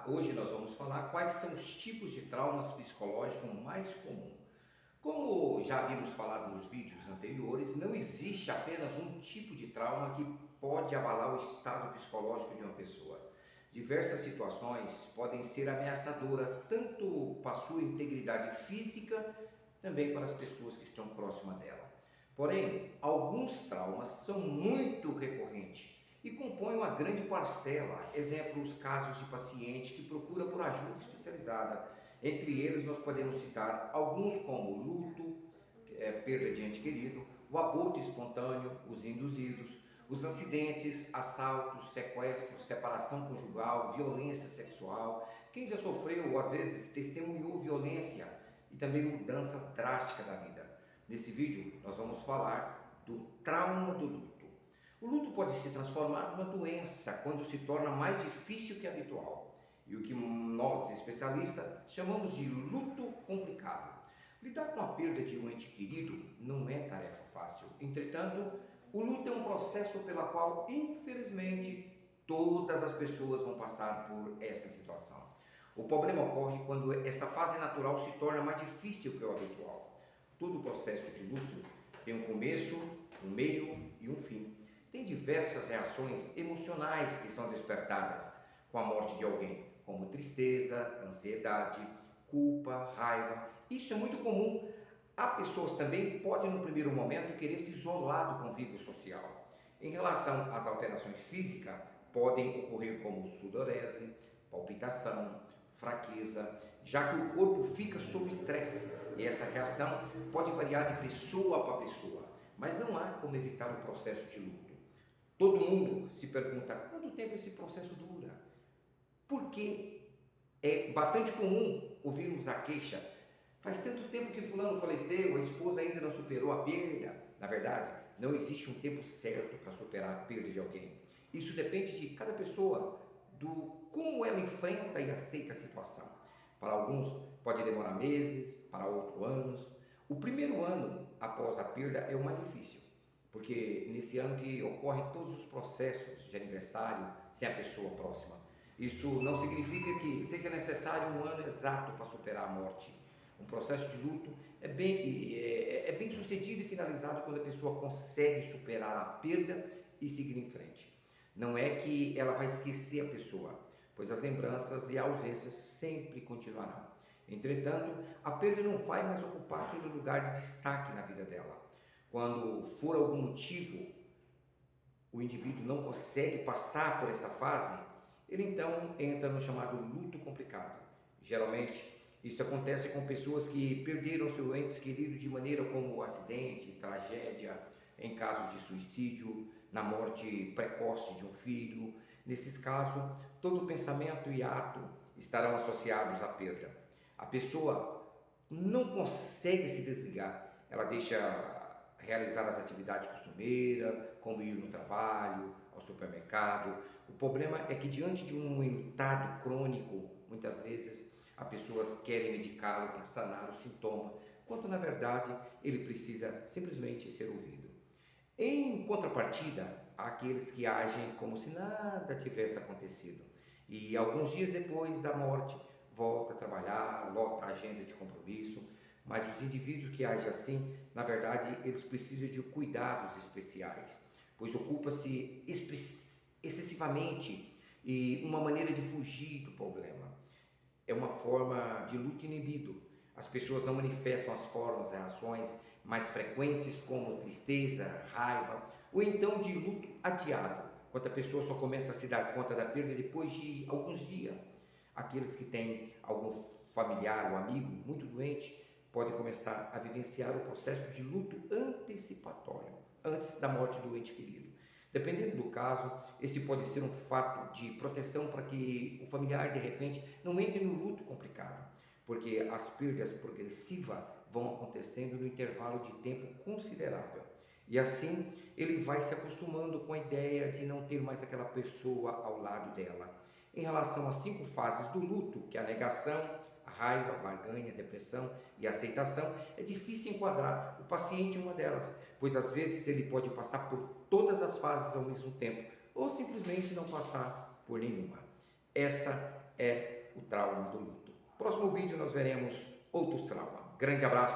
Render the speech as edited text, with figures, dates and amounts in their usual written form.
Hoje nós vamos falar quais são os tipos de traumas psicológicos mais comuns. Como já havíamos falado nos vídeos anteriores, não existe apenas um tipo de trauma que pode abalar o estado psicológico de uma pessoa. Diversas situações podem ser ameaçadoras tanto para a sua integridade física, também para as pessoas que estão próximas dela. Porém, alguns traumas são muito recorrentes e compõem uma grande parcela. Exemplo, os casos de paciente que procura por ajuda especializada. Entre eles, nós podemos citar alguns como o luto, perda de ente querido, o aborto espontâneo, os induzidos, os acidentes, assaltos, sequestros, separação conjugal, violência sexual. Quem já sofreu, ou às vezes testemunhou violência e também mudança drástica da vida. Nesse vídeo, nós vamos falar do trauma do luto. O luto pode se transformar numa doença quando se torna mais difícil que habitual, e o que nós, especialistas, chamamos de luto complicado. Lidar com a perda de um ente querido não é tarefa fácil. Entretanto, o luto é um processo pela qual, infelizmente, todas as pessoas vão passar por essa situação. O problema ocorre quando essa fase natural se torna mais difícil que o habitual. Todo o processo de luto tem um começo, um meio e um fim. Tem diversas reações emocionais que são despertadas com a morte de alguém, como tristeza, ansiedade, culpa, raiva. Isso é muito comum. Há pessoas também podem no primeiro momento querer se isolar do convívio social. Em relação às alterações físicas, podem ocorrer como sudorese, palpitação, fraqueza, já que o corpo fica sob estresse e essa reação pode variar de pessoa para pessoa, mas não há como evitar o processo de luto. Todo mundo se pergunta quanto tempo esse processo dura, porque é bastante comum ouvirmos a queixa: faz tanto tempo que fulano faleceu, a esposa ainda não superou a perda. Na verdade, não existe um tempo certo para superar a perda de alguém. Isso depende de cada pessoa, do como ela enfrenta e aceita a situação. Para alguns pode demorar meses, para outros anos. O primeiro ano após a perda é o mais difícil, porque nesse ano que ocorrem todos os processos de aniversário sem a pessoa próxima. Isso não significa que seja necessário um ano exato para superar a morte. Um processo de luto é bem sucedido e finalizado quando a pessoa consegue superar a perda e seguir em frente. Não é que ela vai esquecer a pessoa, pois as lembranças e a ausência sempre continuarão. Entretanto, a perda não vai mais ocupar aquele lugar de destaque na vida dela. Quando for algum motivo o indivíduo não consegue passar por esta fase, ele então entra no chamado luto complicado. Geralmente, isso acontece com pessoas que perderam seus entes queridos de maneira como acidente, tragédia, em caso de suicídio, na morte precoce de um filho. Nesses casos, todo pensamento e ato estarão associados à perda. A pessoa não consegue se desligar, ela deixa realizar as atividades costumeiras, como ir no trabalho, ao supermercado. O problema é que diante de um enlutado crônico, muitas vezes as pessoas querem medicá-lo para sanar o sintoma, quando na verdade ele precisa simplesmente ser ouvido. Em contrapartida, há aqueles que agem como se nada tivesse acontecido e alguns dias depois da morte volta a trabalhar, lota a agenda de compromisso. Mas os indivíduos que agem assim, na verdade, eles precisam de cuidados especiais, pois ocupa-se excessivamente e uma maneira de fugir do problema. É uma forma de luto inibido. As pessoas não manifestam as formas, as reações mais frequentes como tristeza, raiva, ou então de luto adiado, quando a pessoa só começa a se dar conta da perda depois de alguns dias. Aqueles que têm algum familiar ou amigo muito doente podem começar a vivenciar o processo de luto antecipatório, antes da morte do ente querido. Dependendo do caso, esse pode ser um fato de proteção para que o familiar, de repente, não entre no luto complicado, porque as perdas progressivas vão acontecendo no intervalo de tempo considerável. E assim, ele vai se acostumando com a ideia de não ter mais aquela pessoa ao lado dela. Em relação às 5 fases do luto, que é a negação, a raiva, a barganha, a depressão e a aceitação, é difícil enquadrar o paciente em uma delas, pois às vezes ele pode passar por todas as fases ao mesmo tempo, ou simplesmente não passar por nenhuma. Essa é o trauma do luto. Próximo vídeo nós veremos outros traumas. Grande abraço.